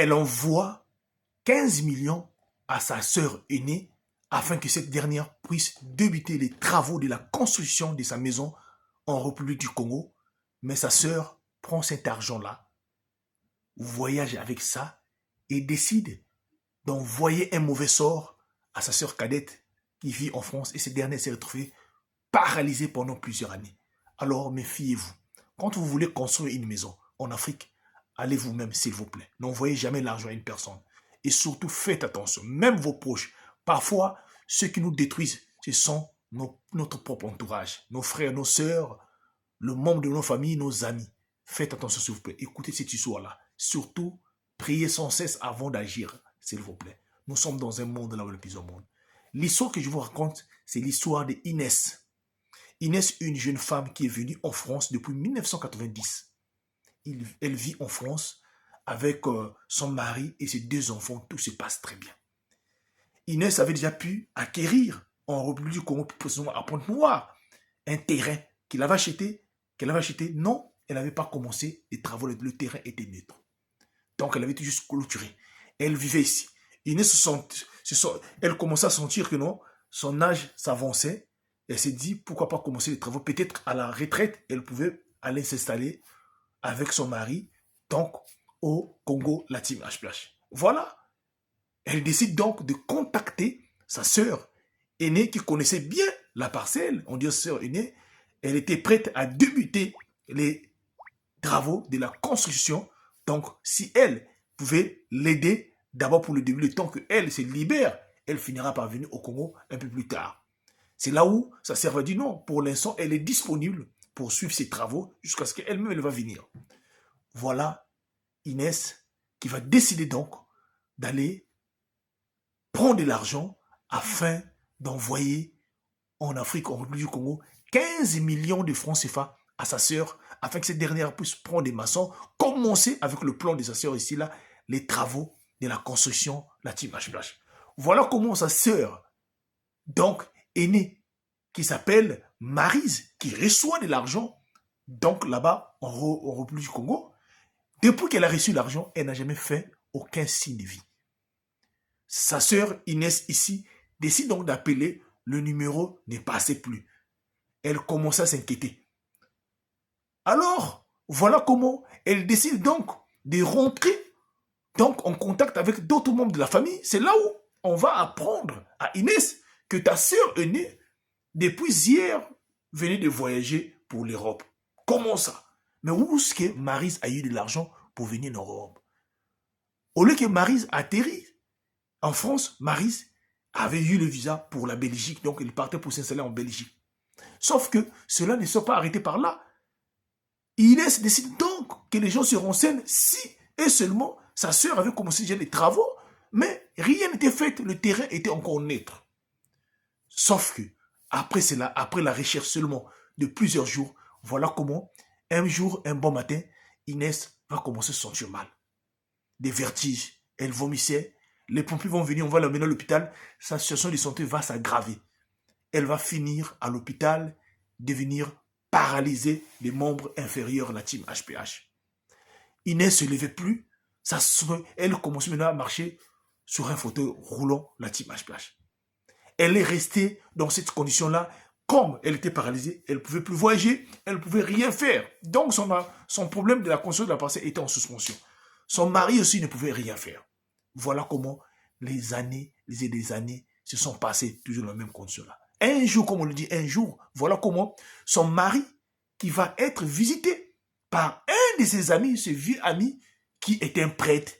elle envoie 15 millions à sa sœur aînée afin que cette dernière puisse débuter les travaux de la construction de sa maison en République du Congo. Mais sa sœur prend cet argent-là, voyage avec ça et décide d'envoyer un mauvais sort à sa sœur cadette qui vit en France et cette dernière s'est retrouvée paralysée pendant plusieurs années. Alors méfiez-vous. Quand vous voulez construire une maison en Afrique, allez vous-même s'il vous plaît. N'envoyez jamais l'argent à une personne. Et surtout faites attention, même vos proches. Parfois, ceux qui nous détruisent, ce sont notre propre entourage, nos frères, nos sœurs, le membre de nos familles, nos amis. Faites attention s'il vous plaît. Écoutez cette histoire-là. Surtout, priez sans cesse avant d'agir, s'il vous plaît. Nous sommes dans un monde là où le plus au monde. L'histoire que je vous raconte, c'est l'histoire d'Inès. Inès, une jeune femme qui est venue en France depuis 1990. Elle vit en France avec son mari et ses 2 enfants. Tout se passe très bien. Inès avait déjà pu acquérir en République du Congo, plus précisément à Pointe-Noire, un terrain qu'elle avait acheté. Non, elle n'avait pas commencé les travaux. Le terrain était neutre. Donc, elle avait tout juste clôturé. Elle vivait ici. Inès elle commençait à sentir que non, son âge s'avançait. Elle s'est dit, pourquoi pas commencer les travaux. Peut-être à la retraite, elle pouvait aller s'installer avec son mari, donc au Congo Latim HPH. Voilà. Elle décide donc de contacter sa sœur aînée qui connaissait bien la parcelle. On dit sœur aînée. Elle était prête à débuter les travaux de la construction. Donc, si elle pouvait l'aider, d'abord pour le début, le temps qu'elle se libère, elle finira par venir au Congo un peu plus tard. C'est là où sa sœur va dire non, pour l'instant, elle est disponible pour suivre ses travaux jusqu'à ce qu'elle-même elle va venir. Voilà Inès qui va décider donc d'aller prendre de l'argent afin d'envoyer en Afrique, en République du Congo, 15 millions de francs CFA à sa sœur, afin que cette dernière puisse prendre des maçons, commencer avec le plan de sa sœur ici, là, les travaux de la construction, la team HBH. Voilà comment sa sœur, donc, aînée, qui s'appelle Maryse, qui reçoit de l'argent, donc là-bas, en République du Congo. Depuis qu'elle a reçu l'argent, elle n'a jamais fait aucun signe de vie. Sa sœur Inès ici décide donc d'appeler, le numéro ne passait plus. Elle commence à s'inquiéter. Alors, voilà comment elle décide donc de rentrer donc en contact avec d'autres membres de la famille. C'est là où on va apprendre à Inès que ta sœur aînée, depuis hier, venait de voyager pour l'Europe. Comment ça? Mais où est-ce que Maryse a eu de l'argent pour venir en Europe? Au lieu que Maryse atterrit en France, Maryse avait eu le visa pour la Belgique, donc elle partait pour s'installer en Belgique. Sauf que cela ne s'est pas arrêté par là. Inès décide donc que les gens se renseignent si et seulement sa sœur avait commencé déjà les travaux, mais rien n'était fait, le terrain était encore neutre. Sauf que, après cela, après la recherche seulement de plusieurs jours, voilà comment, un jour, un bon matin, Inès va commencer à se sentir mal. Des vertiges, elle vomissait, les pompiers vont venir, on va l'amener à l'hôpital, sa situation de santé va s'aggraver. Elle va finir à l'hôpital, devenir paralysée des membres inférieurs de la team HPH. Inès ne se levait plus, elle commence maintenant à marcher sur un fauteuil roulant, la team HPH. Elle est restée dans cette condition-là, comme elle était paralysée, elle ne pouvait plus voyager, elle ne pouvait rien faire. Donc son problème de la conscience de la parcelle était en suspension. Son mari aussi ne pouvait rien faire. Voilà comment les années et des années se sont passées toujours dans la même condition-là. Un jour, comme on le dit, un jour, voilà comment son mari, qui va être visité par un de ses amis, ce vieux ami, qui est un prêtre,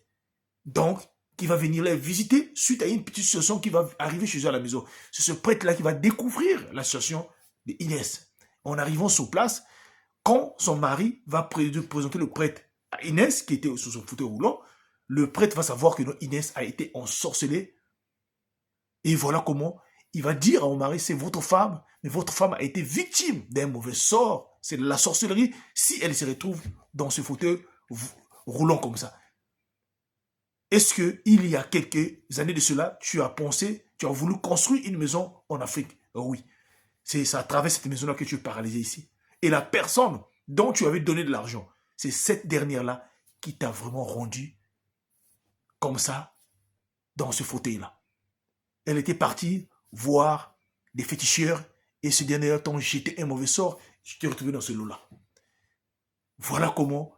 donc, qui va venir les visiter suite à une petite situation qui va arriver chez eux à la maison. C'est ce prêtre-là qui va découvrir la situation d'Inès. En arrivant sur place, quand son mari va présenter le prêtre à Inès, qui était sur son fauteuil roulant, le prêtre va savoir que Inès a été ensorcelée. Et voilà comment il va dire à mon mari, c'est votre femme, mais votre femme a été victime d'un mauvais sort. C'est de la sorcellerie si elle se retrouve dans ce fauteuil roulant comme ça. Est-ce qu'il y a quelques années de cela, tu as pensé, tu as voulu construire une maison en Afrique? Oui. C'est à travers cette maison-là que tu es paralysé ici. Et la personne dont tu avais donné de l'argent, c'est cette dernière-là qui t'a vraiment rendu comme ça, dans ce fauteuil-là. Elle était partie voir des féticheurs et ce dernier temps jeté un mauvais sort. Je t'ai retrouvé dans ce lot-là. Voilà comment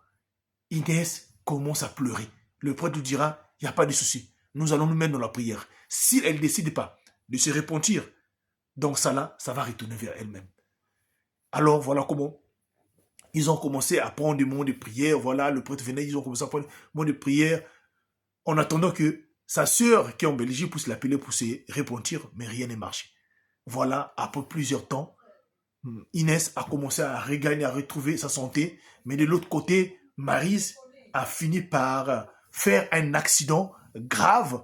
Inès commence à pleurer. Le prêtre lui dira, il n'y a pas de souci. Nous allons nous mettre dans la prière. Si elle ne décide pas de se repentir, donc ça là, ça va retourner vers elle-même. Alors voilà comment ils ont commencé à prendre des moments de prière. Voilà, le prêtre venait, ils ont commencé à prendre des moments de prière en attendant que sa sœur qui est en Belgique puisse l'appeler pour se repentir, mais rien n'est marché. Voilà, après plusieurs temps, Inès a commencé à regagner, à retrouver sa santé, mais de l'autre côté, Maryse a fini par faire un accident grave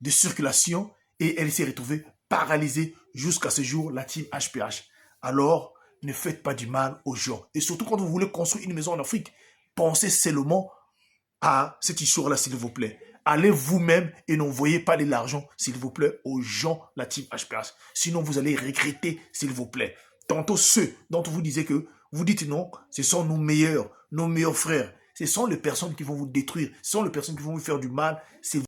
de circulation et elle s'est retrouvée paralysée jusqu'à ce jour, la team HPH. Alors, ne faites pas du mal aux gens. Et surtout quand vous voulez construire une maison en Afrique, pensez seulement à cette histoire-là, s'il vous plaît. Allez vous-même et n'envoyez pas de l'argent, s'il vous plaît, aux gens, la team HPH. Sinon, vous allez regretter, s'il vous plaît. Tantôt ceux dont vous disiez que vous dites non, ce sont nos meilleurs frères. Ce sont les personnes qui vont vous détruire. Ce sont les personnes qui vont vous faire du mal. C'est